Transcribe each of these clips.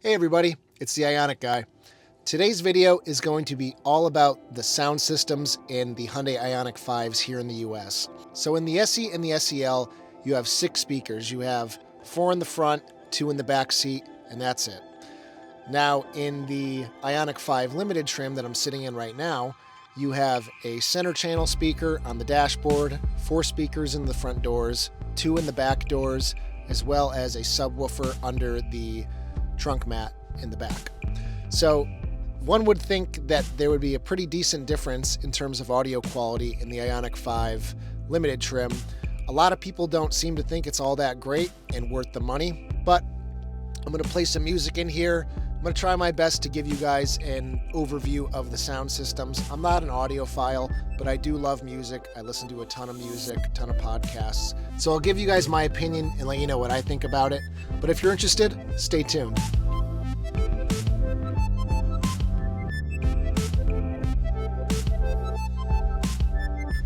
Hey everybody, it's the Ioniq guy. Today's video is going to be all about the sound systems in the Hyundai Ioniq 5s here in the US. So in the SE and the SEL, you have 6 speakers. You have 4 in the front, 2 in the back seat, and that's it. Now in the Ioniq 5 limited trim that I'm sitting in right now, you have a center channel speaker on the dashboard, 4 speakers in the front doors, 2 in the back doors, as well as a subwoofer under the trunk mat in the back. So one would think that there would be a pretty decent difference in terms of audio quality in the Ioniq 5 limited trim. A lot of people don't seem to think it's all that great and worth the money, but I'm going to play some music in here. I'm going to try my best to give you guys an overview of the sound systems. I'm not an audiophile, but I do love music. I listen to a ton of music, a ton of podcasts. So I'll give you guys my opinion and let you know what I think about it. But if you're interested, stay tuned.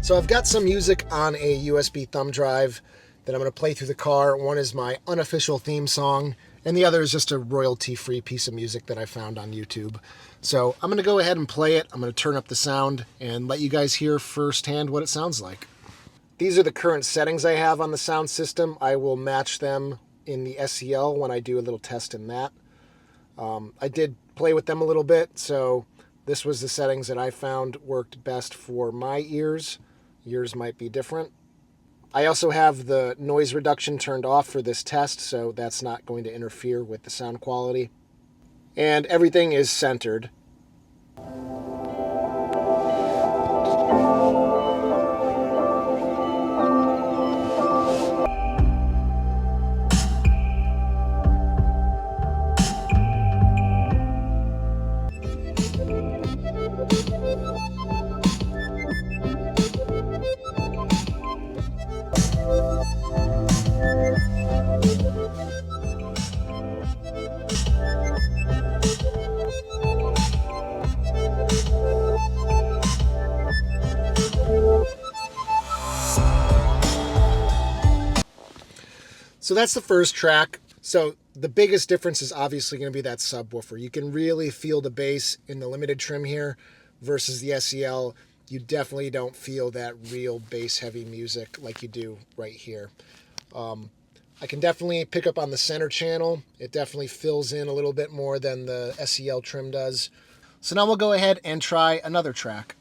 So I've got some music on a USB thumb drive that I'm going to play through the car. One is my unofficial theme song, and the other is just a royalty-free piece of music that I found on YouTube. So I'm going to go ahead and play it. I'm going to turn up the sound and let you guys hear firsthand what it sounds like. These are the current settings I have on the sound system. I will match them in the SEL when I do a little test in that. I did play with them a little bit, so this was the settings that I found worked best for my ears. Yours might be different. I also have the noise reduction turned off for this test, so that's not going to interfere with the sound quality. And everything is centered. So that's the first track. So the biggest difference is obviously going to be that subwoofer. You can really feel the bass in the limited trim here versus the SEL. You definitely don't feel that real bass heavy music like you do right here. I can definitely pick up on the center channel. It definitely fills in a little bit more than the SEL trim does. So now we'll go ahead and try another track.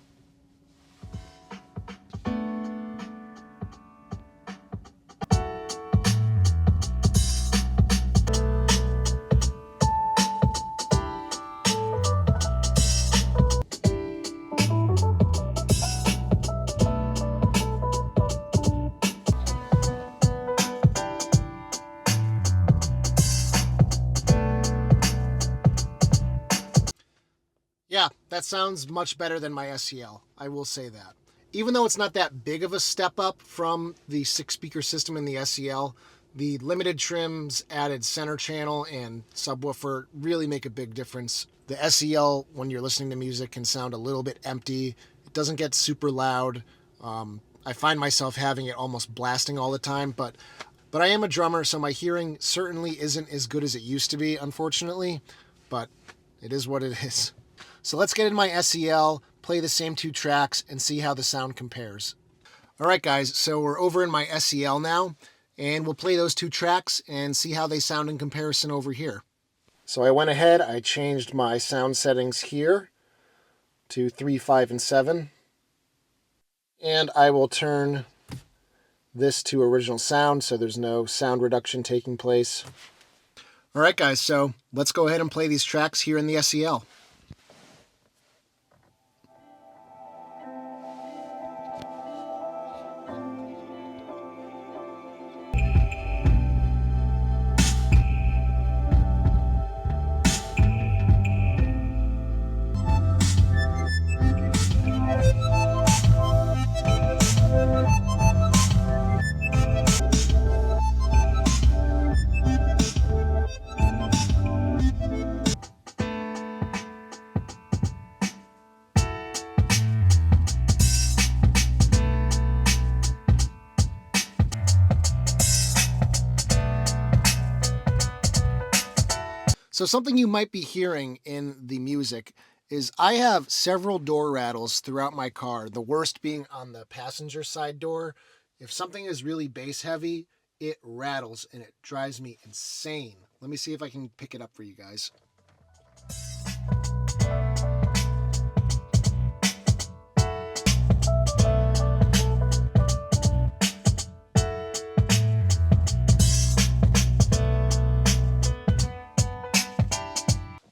Yeah, that sounds much better than my SEL, I will say that. Even though it's not that big of a step up from the 6-speaker system in the SEL, the limited trim's added center channel and subwoofer really make a big difference. The SEL, when you're listening to music, can sound a little bit empty. It doesn't get super loud. I find myself having it almost blasting all the time, but I am a drummer, so my hearing certainly isn't as good as it used to be, unfortunately, but it is what it is. So let's get in my SEL, play the same 2 tracks, and see how the sound compares. All right, guys, so we're over in my SEL now, and we'll play those 2 tracks and see how they sound in comparison over here. So I went ahead, I changed my sound settings here to 3, 5, and 7. And I will turn this to original sound, so there's no sound reduction taking place. All right, guys, so let's go ahead and play these tracks here in the SEL. So something you might be hearing in the music is I have several door rattles throughout my car, the worst being on the passenger side door. If something is really bass heavy, it rattles and it drives me insane. Let me see if I can pick it up for you guys.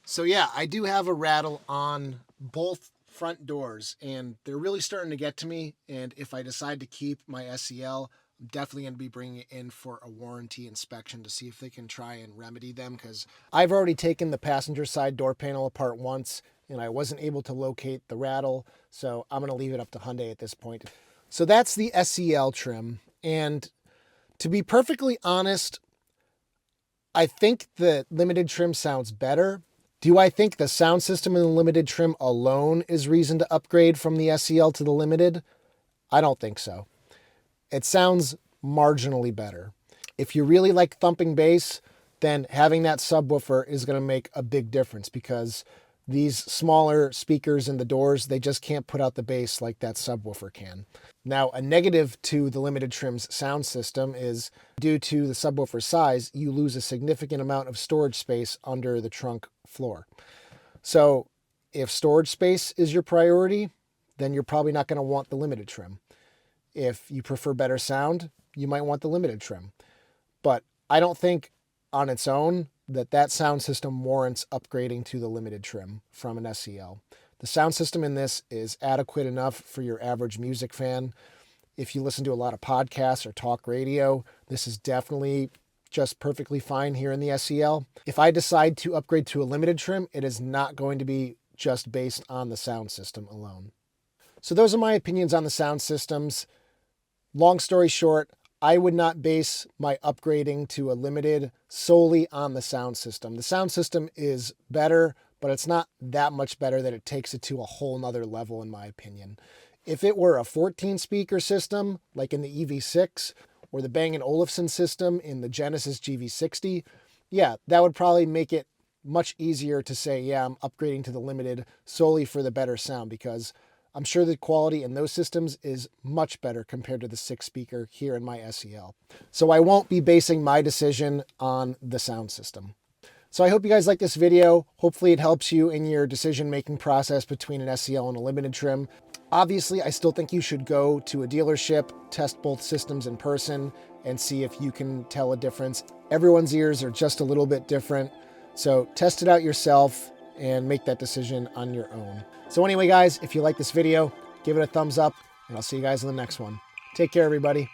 So yeah, I do have a rattle on both front doors and they're really starting to get to me. And if I decide to keep my SEL, I'm definitely going to be bringing it in for a warranty inspection to see if they can try and remedy them, because I've already taken the passenger side door panel apart once and I wasn't able to locate the rattle. So I'm going to leave it up to Hyundai at this point. So that's the SEL trim. And to be perfectly honest, I think the limited trim sounds better. Do I think the sound system in the limited trim alone is reason to upgrade from the SEL to the limited? I don't think so. It sounds marginally better. If you really like thumping bass, then having that subwoofer is going to make a big difference, because these smaller speakers in the doors, they just can't put out the bass like that subwoofer can. Now, a negative to the limited trim's sound system is, due to the subwoofer size, you lose a significant amount of storage space under the trunk floor. So if storage space is your priority, then you're probably not going to want the limited trim. If you prefer better sound, you might want the limited trim. But I don't think on its own that sound system warrants upgrading to the limited trim from an SEL. The sound system in this is adequate enough for your average music fan. If you listen to a lot of podcasts or talk radio, this is definitely just perfectly fine here in the SEL. If I decide to upgrade to a limited trim, it is not going to be just based on the sound system alone. So those are my opinions on the sound systems. Long story short, I would not base my upgrading to a limited solely on the sound system. The sound system is better, but it's not that much better that it takes it to a whole nother level, in my opinion. If it were a 14 speaker system, like in the EV6, or the Bang & Olufsen system in the Genesis GV60, yeah, that would probably make it much easier to say, yeah, I'm upgrading to the limited solely for the better sound, because I'm sure the quality in those systems is much better compared to the 6-speaker here in my SEL. So I won't be basing my decision on the sound system. So I hope you guys like this video. Hopefully it helps you in your decision-making process between an SEL and a limited trim. Obviously, I still think you should go to a dealership, test both systems in person, and see if you can tell a difference. Everyone's ears are just a little bit different, so test it out yourself and make that decision on your own. So anyway, guys, if you like this video, give it a thumbs up, and I'll see you guys in the next one. Take care, everybody.